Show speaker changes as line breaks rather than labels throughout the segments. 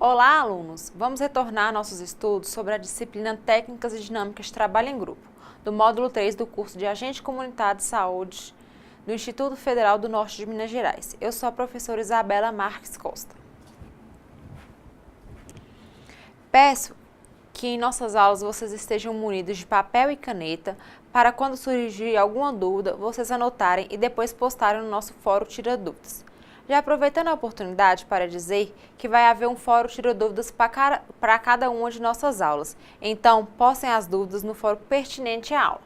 Olá, alunos! Vamos retornar nossos estudos sobre a disciplina Técnicas e Dinâmicas de Trabalho em Grupo, do módulo 3 do curso de Agente Comunitário de Saúde do Instituto Federal do Norte de Minas Gerais. Eu sou a professora Isabela Marques Costa. Peço que em nossas aulas vocês estejam munidos de papel e caneta para quando surgir alguma dúvida, vocês anotarem e depois postarem no nosso fórum Tira Dúvidas. Já aproveitando a oportunidade para dizer que vai haver um fórum Tira Dúvidas para cada uma de nossas aulas, então postem as dúvidas no fórum pertinente à aula.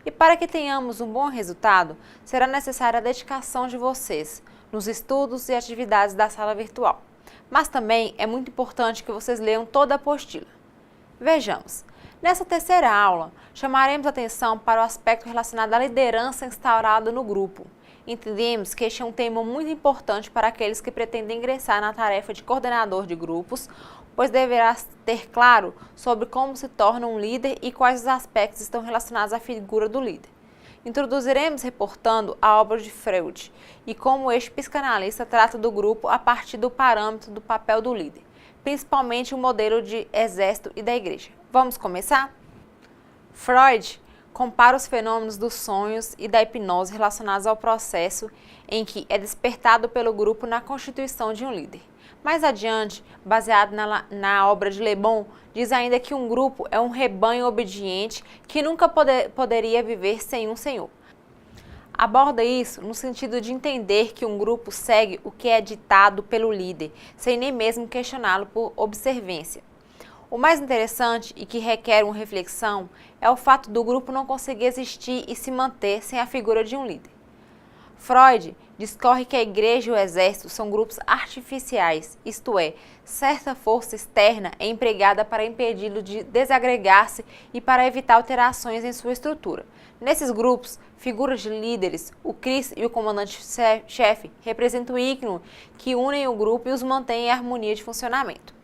E para que tenhamos um bom resultado, será necessária a dedicação de vocês nos estudos e atividades da sala virtual. Mas também é muito importante que vocês leiam toda a apostila. Vejamos, nessa terceira aula, chamaremos atenção para o aspecto relacionado à liderança instaurada no grupo. Entendemos que este é um tema muito importante para aqueles que pretendem ingressar na tarefa de coordenador de grupos, pois deverá ter claro sobre como se torna um líder e quais os aspectos estão relacionados à figura do líder. Introduziremos reportando a obra de Freud e como este psicanalista trata do grupo a partir do parâmetro do papel do líder, principalmente o modelo de exército e da igreja. Vamos começar? Freud compara os fenômenos dos sonhos e da hipnose relacionados ao processo em que é despertado pelo grupo na constituição de um líder. Mais adiante, baseado na obra de Le Bon, diz ainda que um grupo é um rebanho obediente que nunca poderia viver sem um senhor. Aborda isso no sentido de entender que um grupo segue o que é ditado pelo líder, sem nem mesmo questioná-lo por observância. O mais interessante e que requer uma reflexão é o fato do grupo não conseguir existir e se manter sem a figura de um líder. Freud discorre que a igreja e o exército são grupos artificiais, isto é, certa força externa é empregada para impedi-lo de desagregar-se e para evitar alterações em sua estrutura. Nesses grupos, figuras de líderes, o Cristo e o comandante-chefe representam o ícone que unem o grupo e os mantêm em harmonia de funcionamento.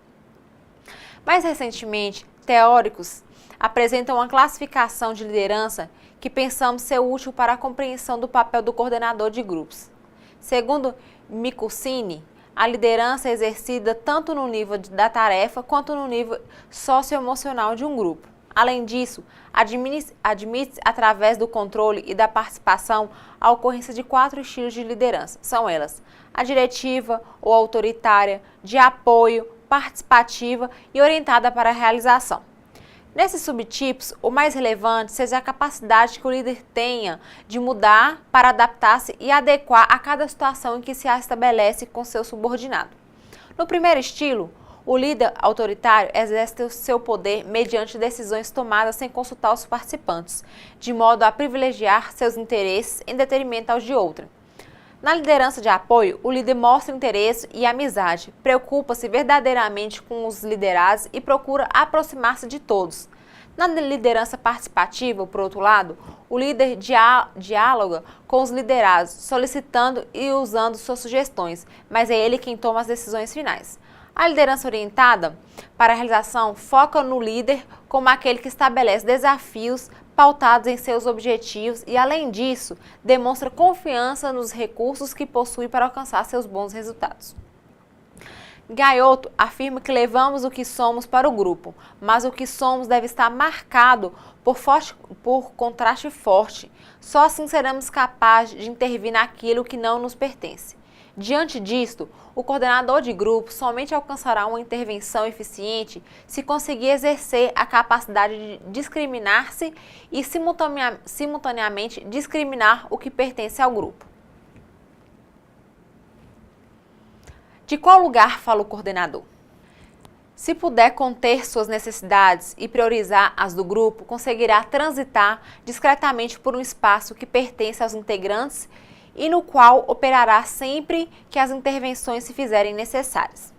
Mais recentemente, teóricos apresentam uma classificação de liderança que pensamos ser útil para a compreensão do papel do coordenador de grupos. Segundo Mikucini, a liderança é exercida tanto no nível da tarefa quanto no nível socioemocional de um grupo. Além disso, admite-se através do controle e da participação a ocorrência de 4 estilos de liderança. São elas: a diretiva ou autoritária, de apoio, participativa e orientada para a realização. Nesses subtipos, o mais relevante seja a capacidade que o líder tenha de mudar para adaptar-se e adequar a cada situação em que se estabelece com seu subordinado. No primeiro estilo, o líder autoritário exerce o seu poder mediante decisões tomadas sem consultar os participantes, de modo a privilegiar seus interesses em detrimento aos de outrem. Na liderança de apoio, o líder mostra interesse e amizade, preocupa-se verdadeiramente com os liderados e procura aproximar-se de todos. Na liderança participativa, por outro lado, o líder dialoga com os liderados, solicitando e usando suas sugestões, mas é ele quem toma as decisões finais. A liderança orientada para a realização foca no líder como aquele que estabelece desafios pautados em seus objetivos e, além disso, demonstra confiança nos recursos que possui para alcançar seus bons resultados. Gaiotto afirma que levamos o que somos para o grupo, mas o que somos deve estar marcado por contraste forte. Só assim seremos capazes de intervir naquilo que não nos pertence. Diante disto, o coordenador de grupo somente alcançará uma intervenção eficiente se conseguir exercer a capacidade de discriminar-se e simultaneamente discriminar o que pertence ao grupo. De qual lugar fala o coordenador? Se puder conter suas necessidades e priorizar as do grupo, conseguirá transitar discretamente por um espaço que pertence aos integrantes e no qual operará sempre que as intervenções se fizerem necessárias.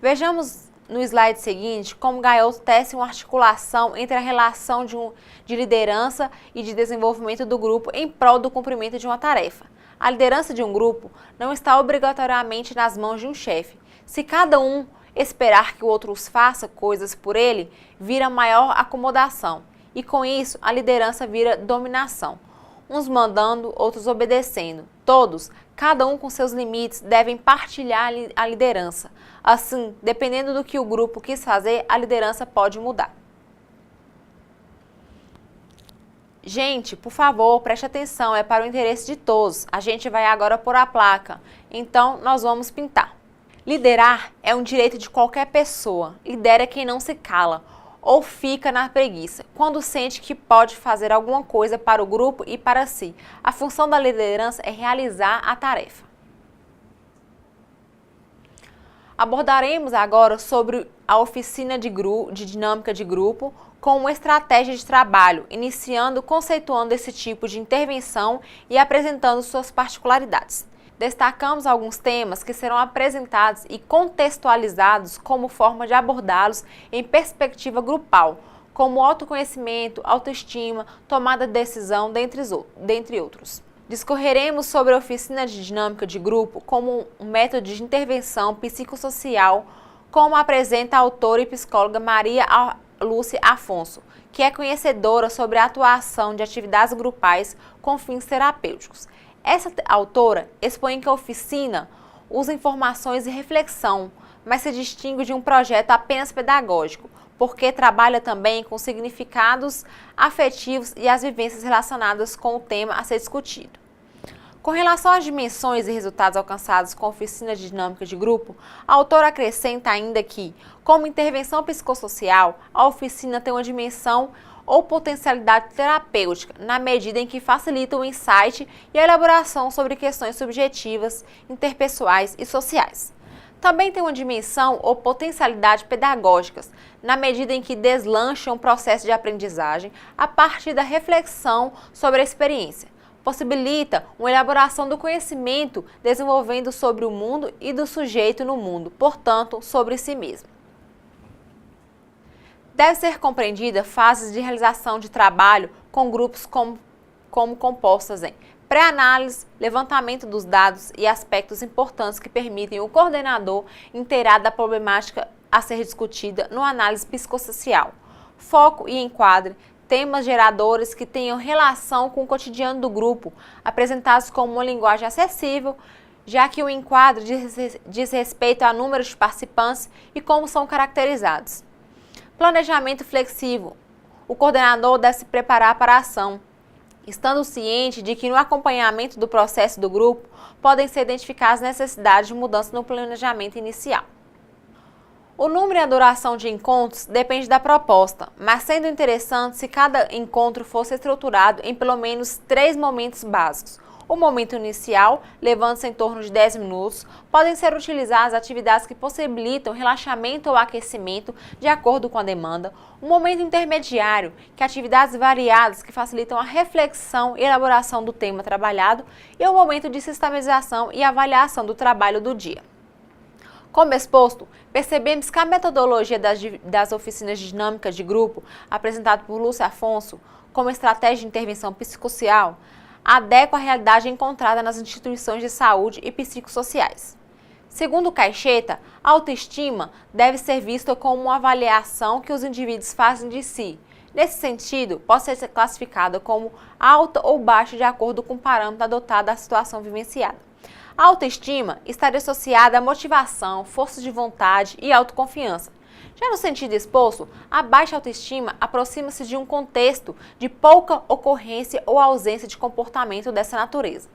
Vejamos no slide seguinte como Gaiotto tece uma articulação entre a relação de liderança e de desenvolvimento do grupo em prol do cumprimento de uma tarefa. A liderança de um grupo não está obrigatoriamente nas mãos de um chefe. Se cada um esperar que o outro faça coisas por ele, vira maior acomodação, e com isso a liderança vira dominação. uns mandando, outros obedecendo. Todos, cada um com seus limites, devem partilhar a liderança. Assim, dependendo do que o grupo quis fazer, a liderança pode mudar. Gente, por favor, preste atenção, é para o interesse de todos. A gente vai agora pôr a placa, então nós vamos pintar. Liderar é um direito de qualquer pessoa. Lidera quem não se cala ou fica na preguiça, quando sente que pode fazer alguma coisa para o grupo e para si. A função da liderança é realizar a tarefa. Abordaremos agora sobre a oficina de dinâmica de grupo com uma estratégia de trabalho, iniciando conceituando esse tipo de intervenção e apresentando suas particularidades. Destacamos alguns temas que serão apresentados e contextualizados como forma de abordá-los em perspectiva grupal, como autoconhecimento, autoestima, tomada de decisão, dentre outros. Discorreremos sobre a oficina de dinâmica de grupo como um método de intervenção psicossocial, como apresenta a autora e psicóloga Maria Lúcia Afonso, que é conhecedora sobre a atuação de atividades grupais com fins terapêuticos. Essa autora expõe que a oficina usa informações e reflexão, mas se distingue de um projeto apenas pedagógico, porque trabalha também com significados afetivos e as vivências relacionadas com o tema a ser discutido. Com relação às dimensões e resultados alcançados com a oficina de dinâmica de grupo, a autora acrescenta ainda que, como intervenção psicossocial, a oficina tem uma dimensão ou potencialidade terapêutica, na medida em que facilita o insight e a elaboração sobre questões subjetivas, interpessoais e sociais. Também tem uma dimensão ou potencialidade pedagógicas, na medida em que deslancha um processo de aprendizagem a partir da reflexão sobre a experiência. Possibilita uma elaboração do conhecimento, desenvolvendo sobre o mundo e do sujeito no mundo, portanto, sobre si mesmo. Deve ser compreendida fases de realização de trabalho com grupos como compostas em pré-análise, levantamento dos dados e aspectos importantes que permitem o coordenador inteirar da problemática a ser discutida no análise psicossocial. Foco e enquadre, temas geradores que tenham relação com o cotidiano do grupo, apresentados como uma linguagem acessível, já que o enquadre diz respeito a número de participantes e como são caracterizados. Planejamento flexível. O coordenador deve se preparar para a ação, estando ciente de que no acompanhamento do processo do grupo podem ser identificadas necessidades de mudança no planejamento inicial. O número e a duração de encontros depende da proposta, mas sendo interessante se cada encontro fosse estruturado em pelo menos 3 momentos básicos. O momento inicial, levando-se em torno de 10 minutos, podem ser utilizadas atividades que possibilitam relaxamento ou aquecimento de acordo com a demanda. O momento intermediário, que é atividades variadas que facilitam a reflexão e elaboração do tema trabalhado, e o momento de sistematização e avaliação do trabalho do dia. Como exposto, percebemos que a metodologia das oficinas de dinâmica de grupo, apresentada por Lúcia Afonso, como estratégia de intervenção psicossocial, adequa à realidade encontrada nas instituições de saúde e psicossociais. Segundo Caixeta, a autoestima deve ser vista como uma avaliação que os indivíduos fazem de si. Nesse sentido, pode ser classificada como alta ou baixa de acordo com o parâmetro adotado à situação vivenciada. A autoestima estaria associada à motivação, força de vontade e autoconfiança. Já no sentido exposto, a baixa autoestima aproxima-se de um contexto de pouca ocorrência ou ausência de comportamento dessa natureza.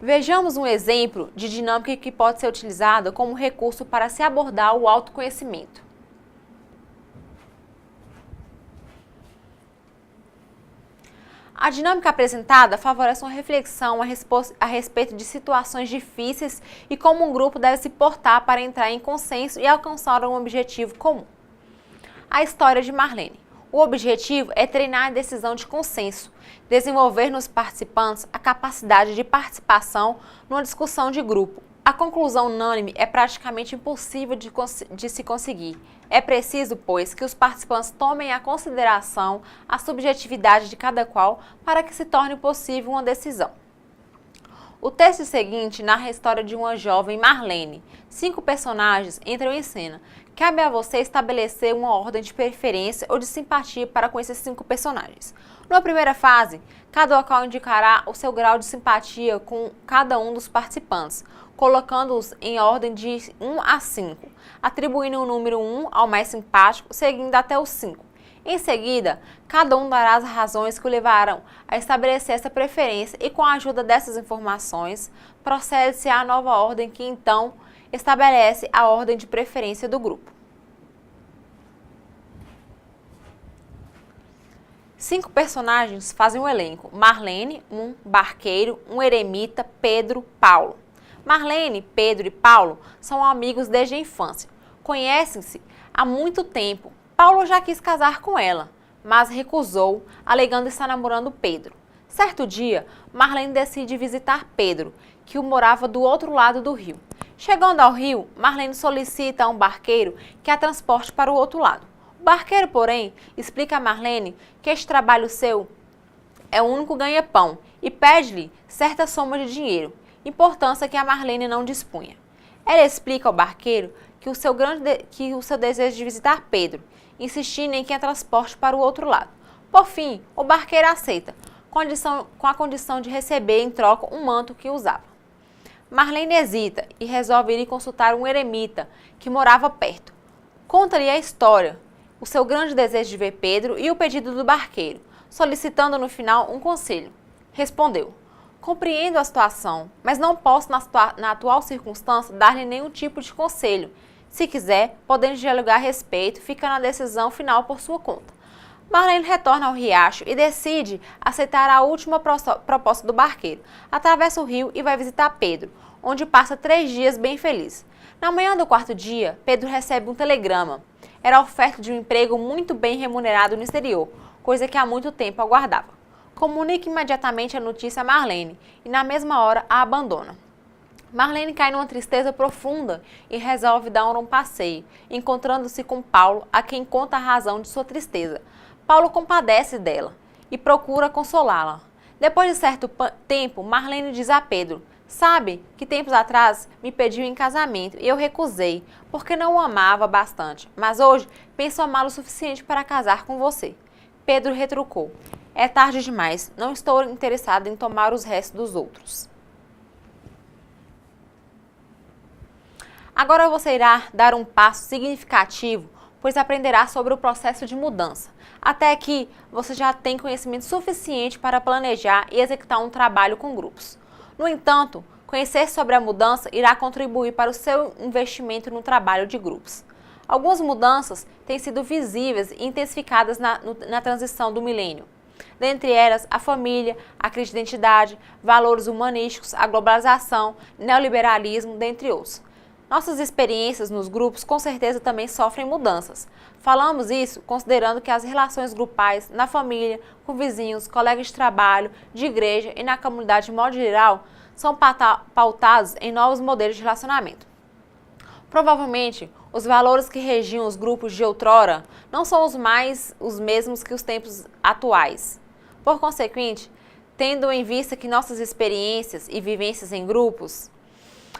Vejamos um exemplo de dinâmica que pode ser utilizada como recurso para se abordar o autoconhecimento. A dinâmica apresentada favorece uma reflexão a respeito de situações difíceis e como um grupo deve se portar para entrar em consenso e alcançar um objetivo comum. A história de Marlene. O objetivo é treinar a decisão de consenso, desenvolver nos participantes a capacidade de participação numa discussão de grupo. A conclusão unânime é praticamente impossível de se conseguir. É preciso, pois, que os participantes tomem em consideração a subjetividade de cada qual para que se torne possível uma decisão. O texto seguinte narra a história de uma jovem Marlene. 5 personagens entram em cena. Cabe a você estabelecer uma ordem de preferência ou de simpatia para com esses 5 personagens. Na primeira fase, cada local indicará o seu grau de simpatia com cada um dos participantes, colocando-os em ordem de 1 a 5, atribuindo o número 1 ao mais simpático, seguindo até o 5. Em seguida, cada um dará as razões que o levarão a estabelecer essa preferência e, com a ajuda dessas informações, procede-se à nova ordem que, então, estabelece a ordem de preferência do grupo. 5 personagens fazem o elenco: Marlene, um barqueiro, um eremita, Pedro, Paulo. Marlene, Pedro e Paulo são amigos desde a infância. Conhecem-se há muito tempo. Paulo já quis casar com ela, mas recusou, alegando estar namorando Pedro. Certo dia, Marlene decide visitar Pedro, que morava do outro lado do rio. Chegando ao rio, Marlene solicita a um barqueiro que a transporte para o outro lado. O barqueiro, porém, explica a Marlene que este trabalho seu é o único ganha-pão e pede-lhe certa soma de dinheiro, importância que a Marlene não dispunha. Ela explica ao barqueiro que o seu desejo de visitar Pedro, insistindo em que a transporte para o outro lado. Por fim, o barqueiro aceita, com a condição de receber em troca um manto que usava. Marlene hesita e resolve ir consultar um eremita que morava perto. Conta-lhe a história, o seu grande desejo de ver Pedro e o pedido do barqueiro, solicitando no final um conselho. Respondeu: compreendo a situação, mas não posso, na atual circunstância, dar-lhe nenhum tipo de conselho. Se quiser, podemos dialogar a respeito, ficando a decisão final por sua conta. Marlene retorna ao riacho e decide aceitar a última proposta do barqueiro. Atravessa o rio e vai visitar Pedro, onde passa 3 dias bem feliz. Na manhã do 4º dia, Pedro recebe um telegrama. Era a oferta de um emprego muito bem remunerado no exterior, coisa que há muito tempo aguardava. Comunica imediatamente a notícia a Marlene e na mesma hora a abandona. Marlene cai numa tristeza profunda e resolve dar um passeio, encontrando-se com Paulo, a quem conta a razão de sua tristeza. Paulo compadece dela e procura consolá-la. Depois de certo tempo, Marlene diz a Pedro: sabe que tempos atrás me pediu em casamento e eu recusei, porque não o amava bastante, mas hoje penso amá-lo o suficiente para casar com você. Pedro retrucou: é tarde demais, não estou interessado em tomar os restos dos outros. Agora você irá dar um passo significativo, pois aprenderá sobre o processo de mudança. Até aqui, você já tem conhecimento suficiente para planejar e executar um trabalho com grupos. No entanto, conhecer sobre a mudança irá contribuir para o seu investimento no trabalho de grupos. Algumas mudanças têm sido visíveis e intensificadas na transição do milênio. Dentre elas, a família, a crise de identidade, valores humanísticos, a globalização, neoliberalismo, dentre outros. Nossas experiências nos grupos com certeza também sofrem mudanças. Falamos isso considerando que as relações grupais na família, com vizinhos, colegas de trabalho, de igreja e na comunidade de modo geral são pautados em novos modelos de relacionamento. Provavelmente, os valores que regiam os grupos de outrora não são os mesmos que os tempos atuais. Por consequente, tendo em vista que nossas experiências e vivências em grupos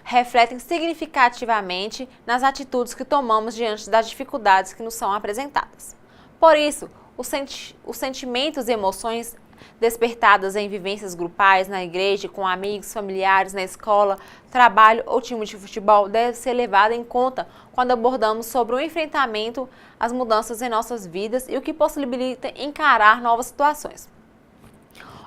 refletem significativamente nas atitudes que tomamos diante das dificuldades que nos são apresentadas. Por isso, os sentimentos e emoções despertadas em vivências grupais, na igreja, com amigos, familiares, na escola, trabalho ou time de futebol devem ser levados em conta quando abordamos sobre o enfrentamento às mudanças em nossas vidas e o que possibilita encarar novas situações.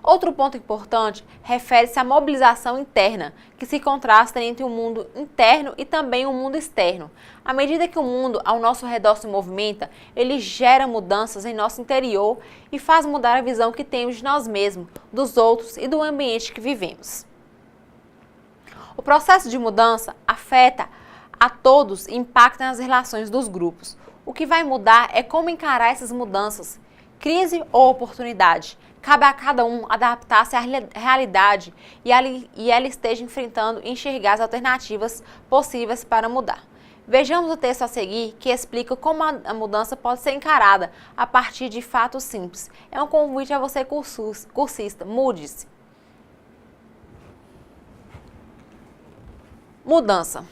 Outro ponto importante refere-se à mobilização interna, que se contrasta entre o mundo interno e também o mundo externo. À medida que o mundo ao nosso redor se movimenta, ele gera mudanças em nosso interior e faz mudar a visão que temos de nós mesmos, dos outros e do ambiente que vivemos. O processo de mudança afeta a todos e impacta nas relações dos grupos. O que vai mudar é como encarar essas mudanças, crise ou oportunidade. Cabe a cada um adaptar-se à realidade e ela esteja enfrentando e enxergar as alternativas possíveis para mudar. Vejamos o texto a seguir, que explica como a mudança pode ser encarada a partir de fatos simples. É um convite a você, cursista, mude-se. Mudança.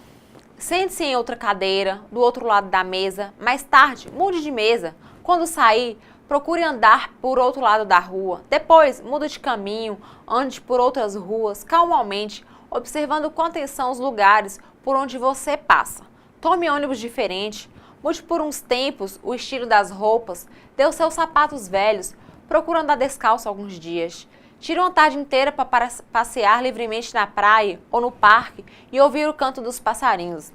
Sente-se em outra cadeira, do outro lado da mesa. Mais tarde, mude de mesa. Quando sair, procure andar por outro lado da rua. Depois, mude de caminho, ande por outras ruas, calmamente, observando com atenção os lugares por onde você passa. Tome ônibus diferente. Mude por uns tempos o estilo das roupas. Dê os seus sapatos velhos. Procure andar descalço alguns dias. Tire uma tarde inteira para passear livremente na praia ou no parque e ouvir o canto dos passarinhos.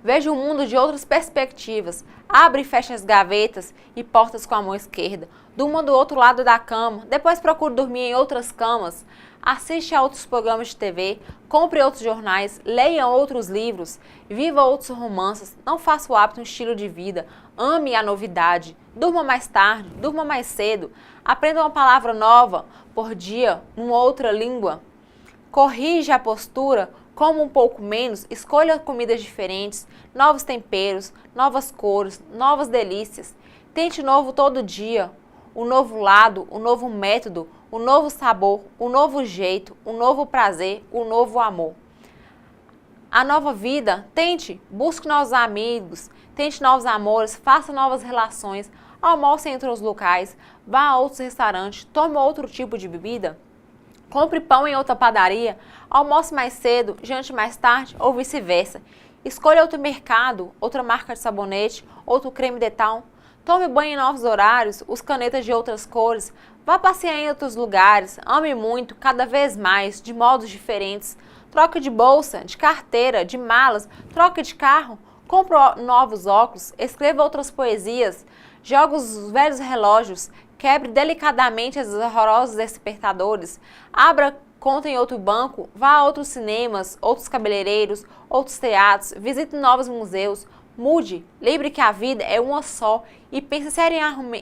Veja o mundo de outras perspectivas. Abre e feche as gavetas e portas com a mão esquerda. Durma do outro lado da cama. Depois procure dormir em outras camas. Assiste a outros programas de TV. Compre outros jornais. Leia outros livros. Viva outros romances. Não faça o hábito um estilo de vida. Ame a novidade. Durma mais tarde. Durma mais cedo. Aprenda uma palavra nova por dia, uma outra língua. Corrija a postura, coma um pouco menos, escolha comidas diferentes, novos temperos, novas cores, novas delícias. Tente novo todo dia, o novo lado, o novo método, o novo sabor, o novo jeito, o novo prazer, o novo amor. A nova vida, tente, busque novos amigos, tente novos amores, faça novas relações, almoce em outros locais, vá a outros restaurantes, tome outro tipo de bebida, compre pão em outra padaria, almoce mais cedo, jante mais tarde ou vice-versa. Escolha outro mercado, outra marca de sabonete, outro creme dental. Tome banho em novos horários, use canetas de outras cores, vá passear em outros lugares, ame muito, cada vez mais, de modos diferentes. Troque de bolsa, de carteira, de malas, troque de carro, compre novos óculos, escreva outras poesias, jogue os velhos relógios, quebre delicadamente os horrorosos despertadores, abra conta em outro banco, vá a outros cinemas, outros cabeleireiros, outros teatros, visite novos museus, mude, lembre que a vida é uma só e pense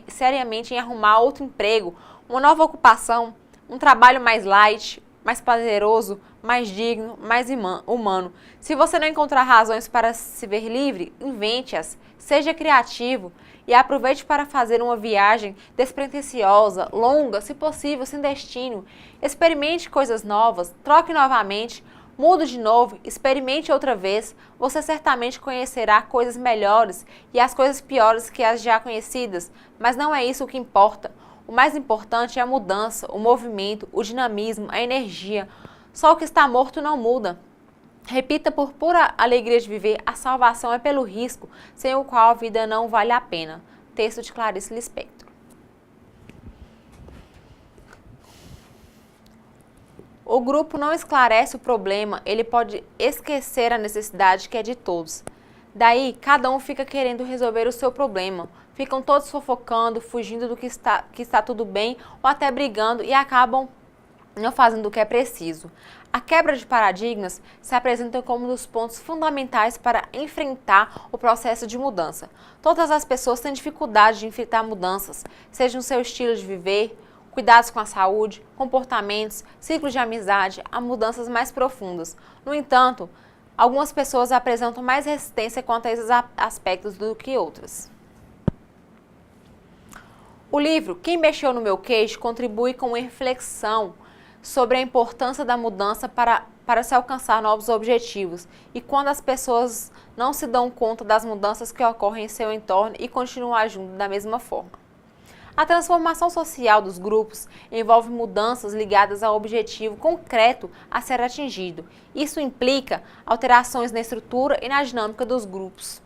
seriamente em arrumar outro emprego, uma nova ocupação, um trabalho mais light, mais prazeroso, mais digno, mais humano. Se você não encontrar razões para se ver livre, invente-as, seja criativo e aproveite para fazer uma viagem despretensiosa, longa, se possível, sem destino. Experimente coisas novas, troque novamente, mude de novo, experimente outra vez. Você certamente conhecerá coisas melhores e as coisas piores que as já conhecidas, mas não é isso o que importa. O mais importante é a mudança, o movimento, o dinamismo, a energia. Só o que está morto não muda. Repita por pura alegria de viver, a salvação é pelo risco, sem o qual a vida não vale a pena. Texto de Clarice Lispector. O grupo não esclarece o problema, ele pode esquecer a necessidade que é de todos. Daí, cada um fica querendo resolver o seu problema. Ficam todos fofocando, fugindo do que está tudo bem ou até brigando e acabam não fazendo o que é preciso. A quebra de paradigmas se apresenta como um dos pontos fundamentais para enfrentar o processo de mudança. Todas as pessoas têm dificuldade de enfrentar mudanças, seja no seu estilo de viver, cuidados com a saúde, comportamentos, ciclos de amizade, a mudanças mais profundas. No entanto, algumas pessoas apresentam mais resistência quanto a esses aspectos do que outras. O livro Quem Mexeu no Meu Queixo contribui com uma reflexão sobre a importância da mudança para se alcançar novos objetivos e quando as pessoas não se dão conta das mudanças que ocorrem em seu entorno e continuam agindo da mesma forma. A transformação social dos grupos envolve mudanças ligadas ao objetivo concreto a ser atingido. Isso implica alterações na estrutura e na dinâmica dos grupos.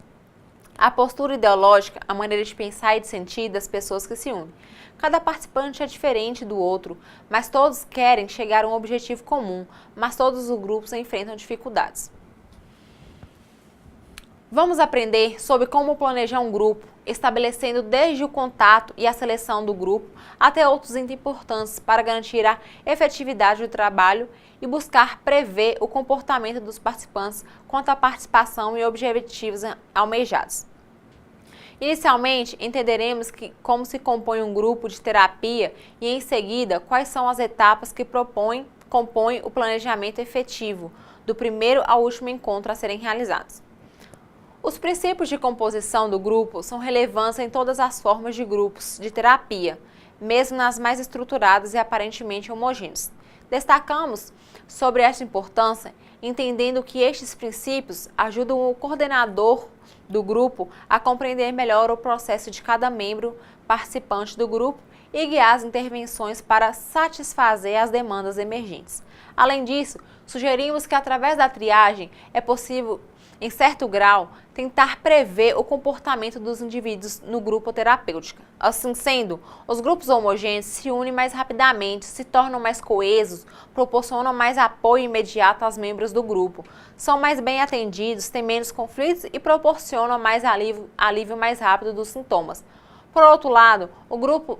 A postura ideológica, a maneira de pensar e de sentir das pessoas que se unem. Cada participante é diferente do outro, mas todos querem chegar a um objetivo comum, mas todos os grupos enfrentam dificuldades. Vamos aprender sobre como planejar um grupo, estabelecendo desde o contato e a seleção do grupo até outros itens importantes para garantir a efetividade do trabalho e buscar prever o comportamento dos participantes quanto à participação e objetivos almejados. Inicialmente, entenderemos como se compõe um grupo de terapia e, em seguida, quais são as etapas que compõem o planejamento efetivo, do primeiro ao último encontro a serem realizados. Os princípios de composição do grupo são relevantes em todas as formas de grupos de terapia, mesmo nas mais estruturadas e aparentemente homogêneas. Destacamos sobre esta importância entendendo que estes princípios ajudam o coordenador do grupo a compreender melhor o processo de cada membro participante do grupo e guiar as intervenções para satisfazer as demandas emergentes. Além disso, sugerimos que através da triagem é possível, em certo grau, tentar prever o comportamento dos indivíduos no grupo terapêutico. Assim sendo, os grupos homogêneos se unem mais rapidamente, se tornam mais coesos, proporcionam mais apoio imediato aos membros do grupo, são mais bem atendidos, têm menos conflitos e proporcionam mais alívio mais rápido dos sintomas. Por outro lado, o grupo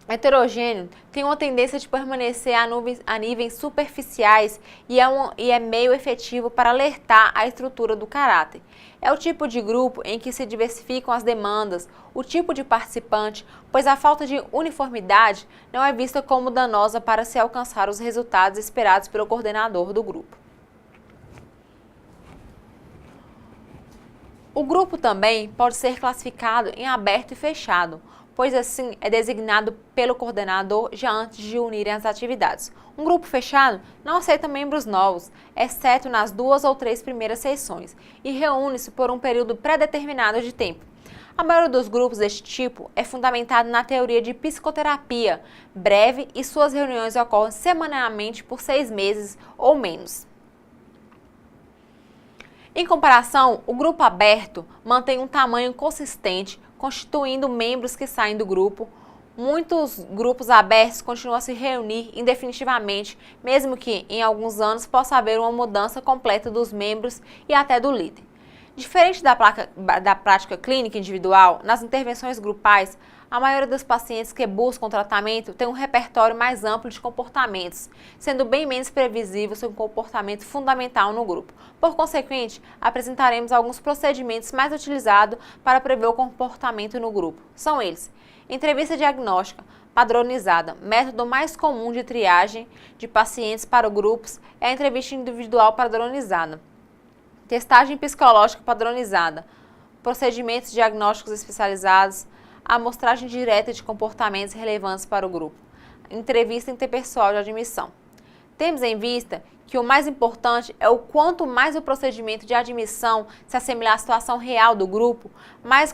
heterogêneo tem uma tendência de permanecer a níveis superficiais e é meio efetivo para alertar a estrutura do caráter. É o tipo de grupo em que se diversificam as demandas, o tipo de participante, pois a falta de uniformidade não é vista como danosa para se alcançar os resultados esperados pelo coordenador do grupo. O grupo também pode ser classificado em aberto e fechado, pois assim é designado pelo coordenador já antes de unirem as atividades. Um grupo fechado não aceita membros novos, exceto nas 2 ou 3 primeiras sessões, e reúne-se por um período pré-determinado de tempo. A maioria dos grupos deste tipo é fundamentado na teoria de psicoterapia breve e suas reuniões ocorrem semanalmente por 6 meses ou menos. Em comparação, o grupo aberto mantém um tamanho consistente, constituindo membros que saem do grupo. Muitos grupos abertos continuam a se reunir indefinitivamente, mesmo que em alguns anos possa haver uma mudança completa dos membros e até do líder. Diferente da prática clínica individual, nas intervenções grupais, a maioria dos pacientes que buscam tratamento tem um repertório mais amplo de comportamentos, sendo bem menos previsível seu comportamento fundamental no grupo. Por consequente, apresentaremos alguns procedimentos mais utilizados para prever o comportamento no grupo. São eles: entrevista diagnóstica padronizada. Método mais comum de triagem de pacientes para grupos é a entrevista individual padronizada. Testagem psicológica padronizada. Procedimentos diagnósticos especializados. Amostragem direta de comportamentos relevantes para o grupo. Entrevista interpessoal de admissão. Temos em vista que o mais importante é o quanto mais o procedimento de admissão se assemelhar à situação real do grupo, mais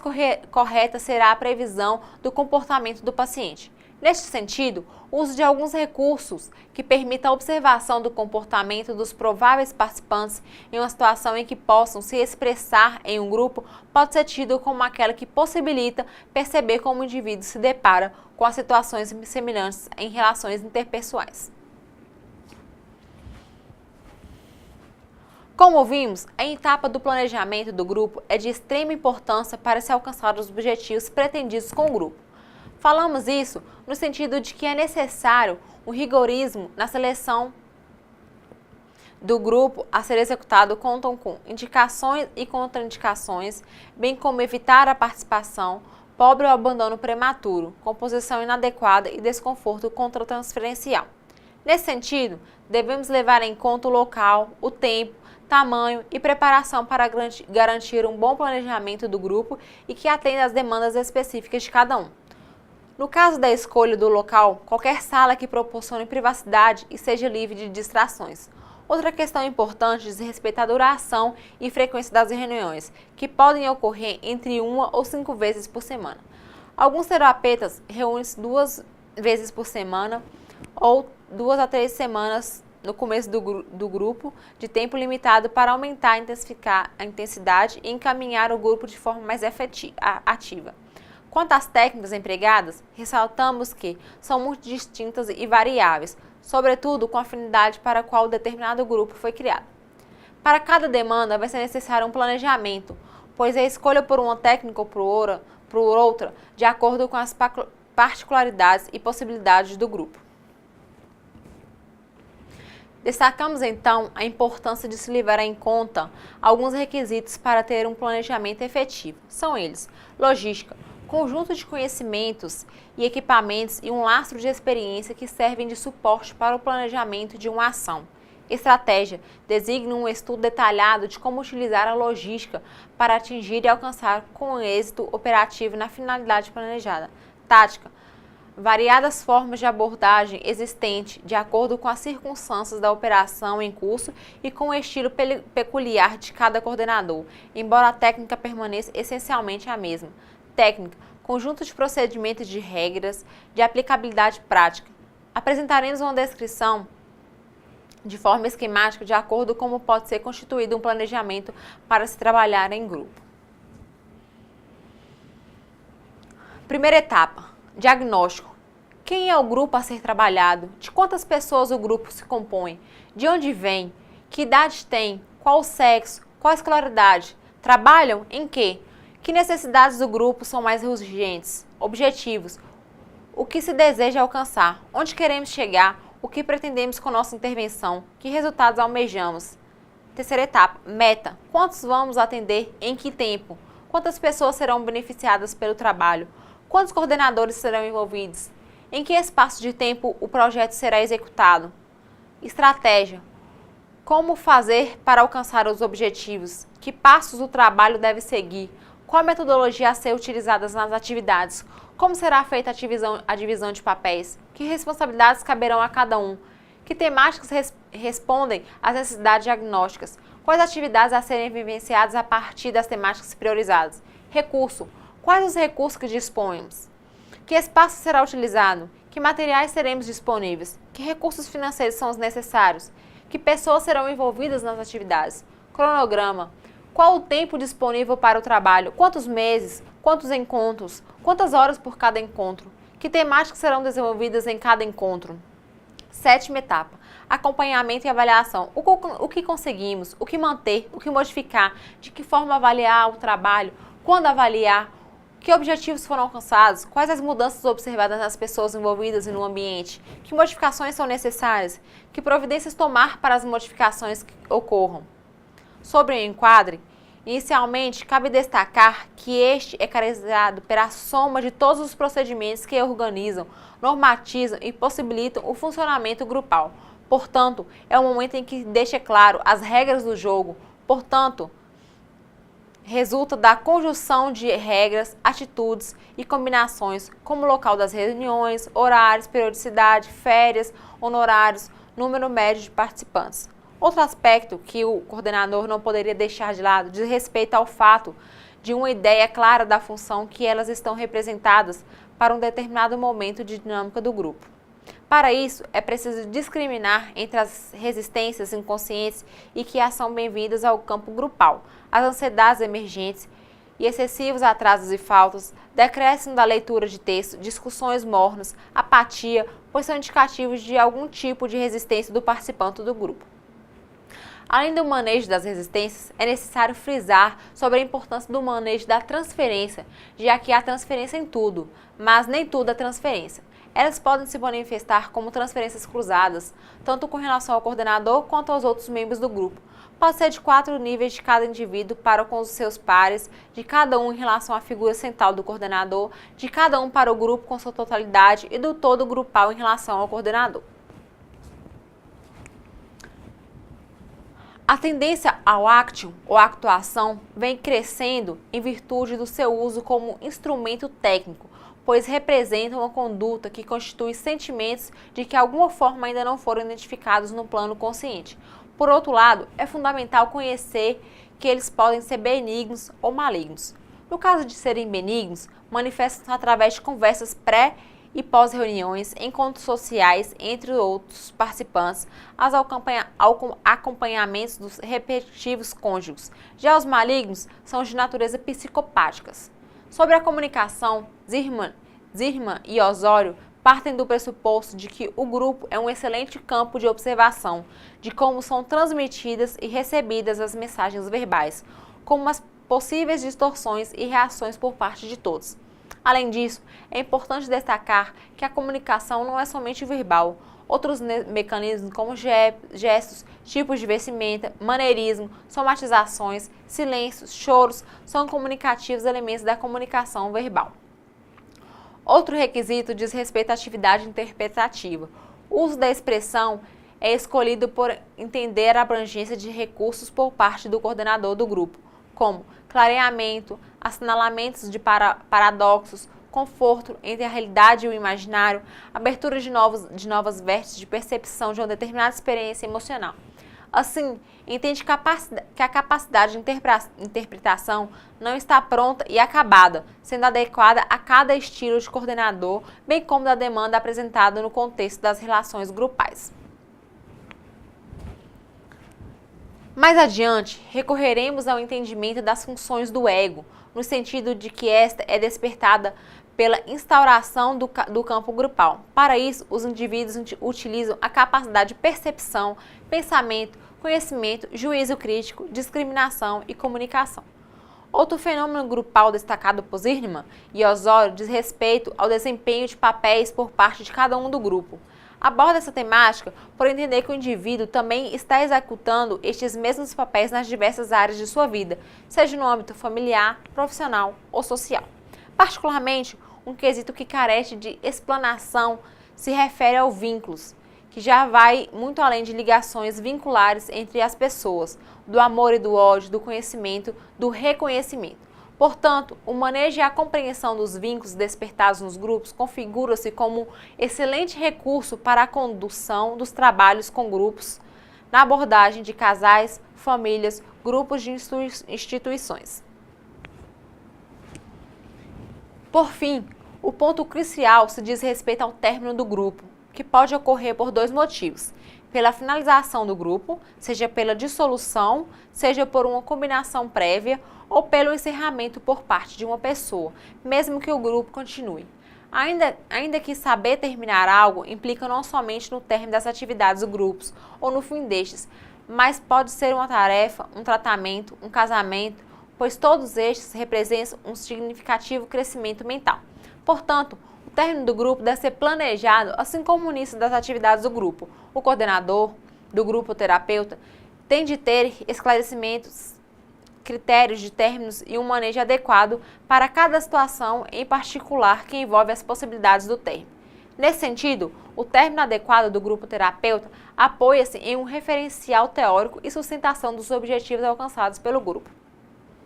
correta será a previsão do comportamento do paciente. Neste sentido, o uso de alguns recursos que permitam a observação do comportamento dos prováveis participantes em uma situação em que possam se expressar em um grupo pode ser tido como aquela que possibilita perceber como o indivíduo se depara com as situações semelhantes em relações interpessoais. Como vimos, a etapa do planejamento do grupo é de extrema importância para se alcançar os objetivos pretendidos com o grupo. Falamos isso no sentido de que é necessário o rigorismo na seleção do grupo a ser executado, contam com indicações e contraindicações, bem como evitar a participação, pobre ou abandono prematuro, composição inadequada e desconforto contratransferencial. Nesse sentido, devemos levar em conta o local, o tempo, tamanho e preparação para garantir um bom planejamento do grupo e que atenda às demandas específicas de cada um. No caso da escolha do local, qualquer sala que proporcione privacidade e seja livre de distrações. Outra questão importante diz respeito à duração e frequência das reuniões, que podem ocorrer entre 1 ou 5 vezes por semana. Alguns terapeutas reúnem-se 2 vezes por semana ou 2 a 3 semanas no começo do grupo, de tempo limitado para aumentar a intensidade e encaminhar o grupo de forma mais ativa. Quanto às técnicas empregadas, ressaltamos que são muito distintas e variáveis, sobretudo com a afinidade para a qual determinado grupo foi criado. Para cada demanda vai ser necessário um planejamento, pois a escolha por uma técnica ou por outra de acordo com as particularidades e possibilidades do grupo. Destacamos então a importância de se levar em conta alguns requisitos para ter um planejamento efetivo. São eles: logística, conjunto de conhecimentos e equipamentos e um lastro de experiência que servem de suporte para o planejamento de uma ação. Estratégia, designa um estudo detalhado de como utilizar a logística para atingir e alcançar com êxito operativo na finalidade planejada. Tática, variadas formas de abordagem existente de acordo com as circunstâncias da operação em curso e com o estilo peculiar de cada coordenador, embora a técnica permaneça essencialmente a mesma. Técnica, conjunto de procedimentos de regras de aplicabilidade prática. Apresentaremos uma descrição de forma esquemática de acordo com como pode ser constituído um planejamento para se trabalhar em grupo. Primeira etapa, diagnóstico. Quem é o grupo a ser trabalhado? De quantas pessoas o grupo se compõe? De onde vem? Que idade tem? Qual o sexo? Qual a escolaridade? Trabalham em quê? Que necessidades do grupo são mais urgentes? Objetivos. O que se deseja alcançar? Onde queremos chegar? O que pretendemos com nossa intervenção? Que resultados almejamos? Terceira etapa, meta. Quantos vamos atender? Em que tempo? Quantas pessoas serão beneficiadas pelo trabalho? Quantos coordenadores serão envolvidos? Em que espaço de tempo o projeto será executado? Estratégia. Como fazer para alcançar os objetivos? Que passos o trabalho deve seguir? Qual a metodologia a ser utilizada nas atividades? Como será feita a divisão de papéis? Que responsabilidades caberão a cada um? Que temáticas respondem às necessidades diagnósticas? Quais atividades a serem vivenciadas a partir das temáticas priorizadas? Recurso. Quais os recursos que dispomos? Que espaço será utilizado? Que materiais teremos disponíveis? Que recursos financeiros são os necessários? Que pessoas serão envolvidas nas atividades? Cronograma. Qual o tempo disponível para o trabalho? Quantos meses? Quantos encontros? Quantas horas por cada encontro? Que temáticas serão desenvolvidas em cada encontro? Sétima etapa, acompanhamento e avaliação. O que conseguimos? O que manter? O que modificar? De que forma avaliar o trabalho? Quando avaliar? Que objetivos foram alcançados? Quais as mudanças observadas nas pessoas envolvidas e no ambiente? Que modificações são necessárias? Que providências tomar para as modificações que ocorram? Sobre o enquadre, inicialmente, cabe destacar que este é caracterizado pela soma de todos os procedimentos que organizam, normatizam e possibilitam o funcionamento grupal. Portanto, é o momento em que deixa claro as regras do jogo. Portanto, resulta da conjunção de regras, atitudes e combinações, como o local das reuniões, horários, periodicidade, férias, honorários, número médio de participantes. Outro aspecto que o coordenador não poderia deixar de lado diz respeito ao fato de uma ideia clara da função que elas estão representadas para um determinado momento de dinâmica do grupo. Para isso, é preciso discriminar entre as resistências inconscientes e que são bem-vindas ao campo grupal, as ansiedades emergentes e excessivos atrasos e faltas, decréscimo da leitura de texto, discussões mornas, apatia, pois são indicativos de algum tipo de resistência do participante do grupo. Além do manejo das resistências, é necessário frisar sobre a importância do manejo da transferência, já que há transferência em tudo, mas nem tudo é transferência. Elas podem se manifestar como transferências cruzadas, tanto com relação ao coordenador quanto aos outros membros do grupo. Pode ser de 4 níveis de cada indivíduo para com os seus pares, de cada um em relação à figura central do coordenador, de cada um para o grupo com sua totalidade e do todo grupal em relação ao coordenador. A tendência ao action ou actuação vem crescendo em virtude do seu uso como instrumento técnico, pois representa uma conduta que constitui sentimentos de que alguma forma ainda não foram identificados no plano consciente. Por outro lado, é fundamental conhecer que eles podem ser benignos ou malignos. No caso de serem benignos, manifestam-se através de conversas pré e pós-reuniões, encontros sociais entre outros participantes, acompanhamentos dos respectivos cônjuges. Já os malignos são de natureza psicopáticas. Sobre a comunicação, Zimmermann e Osório partem do pressuposto de que o grupo é um excelente campo de observação de como são transmitidas e recebidas as mensagens verbais, como as possíveis distorções e reações por parte de todos. Além disso, é importante destacar que a comunicação não é somente verbal. Outros mecanismos como gestos, tipos de vestimenta, maneirismo, somatizações, silêncios, choros são comunicativos elementos da comunicação verbal. Outro requisito diz respeito à atividade interpretativa. O uso da expressão é escolhido por entender a abrangência de recursos por parte do coordenador do grupo, como clareamento, assinalamentos de paradoxos, conforto entre a realidade e o imaginário, abertura de novas vértices de percepção de uma determinada experiência emocional. Assim, entende que a capacidade de interpretação não está pronta e acabada, sendo adequada a cada estilo de coordenador, bem como da demanda apresentada no contexto das relações grupais. Mais adiante, recorreremos ao entendimento das funções do ego, no sentido de que esta é despertada pela instauração do campo grupal. Para isso, os indivíduos utilizam a capacidade de percepção, pensamento, conhecimento, juízo crítico, discriminação e comunicação. Outro fenômeno grupal destacado por Zimmermann e Osório diz respeito ao desempenho de papéis por parte de cada um do grupo. Aborda essa temática por entender que o indivíduo também está executando estes mesmos papéis nas diversas áreas de sua vida, seja no âmbito familiar, profissional ou social. Particularmente, um quesito que carece de explanação se refere aos vínculos, que já vai muito além de ligações vinculares entre as pessoas, do amor e do ódio, do conhecimento, do reconhecimento. Portanto, o manejo e a compreensão dos vínculos despertados nos grupos configura-se como um excelente recurso para a condução dos trabalhos com grupos, na abordagem de casais, famílias, grupos de instituições. Por fim, o ponto crucial se diz respeito ao término do grupo, que pode ocorrer por dois motivos: pela finalização do grupo, seja pela dissolução, seja por uma combinação prévia ou pelo encerramento por parte de uma pessoa, mesmo que o grupo continue. Ainda que saber terminar algo implica não somente no término das atividades dos grupos ou no fim destes, mas pode ser uma tarefa, um tratamento, um casamento, pois todos estes representam um significativo crescimento mental. Portanto, o término do grupo deve ser planejado, assim como o início das atividades do grupo. O coordenador do grupo, o terapeuta, tem de ter esclarecimentos, critérios de términos e um manejo adequado para cada situação em particular que envolve as possibilidades do término. Nesse sentido, o término adequado do grupo terapeuta apoia-se em um referencial teórico e sustentação dos objetivos alcançados pelo grupo.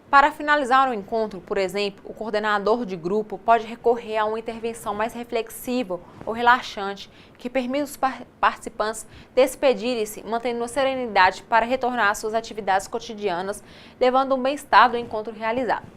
Para finalizar o encontro, por exemplo, o coordenador de grupo pode recorrer a uma intervenção mais reflexiva ou relaxante, que permite os participantes despedirem-se, mantendo a serenidade para retornar às suas atividades cotidianas, levando um bem-estar do encontro realizado.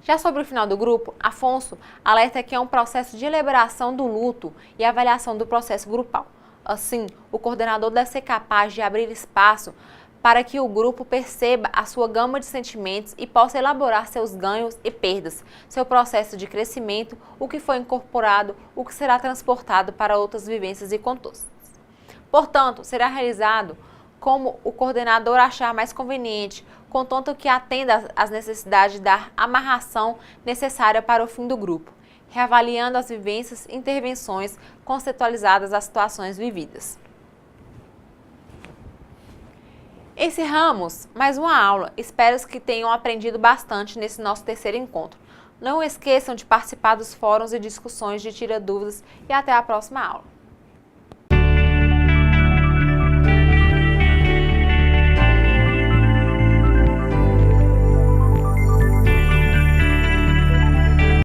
Já sobre o final do grupo, Afonso alerta que é um processo de elaboração do luto e avaliação do processo grupal. Assim, o coordenador deve ser capaz de abrir espaço para que o grupo perceba a sua gama de sentimentos e possa elaborar seus ganhos e perdas, seu processo de crescimento, o que foi incorporado, o que será transportado para outras vivências e contextos. Portanto, será realizado como o coordenador achar mais conveniente, contanto que atenda às necessidades da amarração necessária para o fim do grupo, reavaliando as vivências e intervenções conceitualizadas às situações vividas. Encerramos mais uma aula. Espero que tenham aprendido bastante nesse nosso terceiro encontro. Não esqueçam de participar dos fóruns e discussões de Tira Dúvidas e até a próxima aula.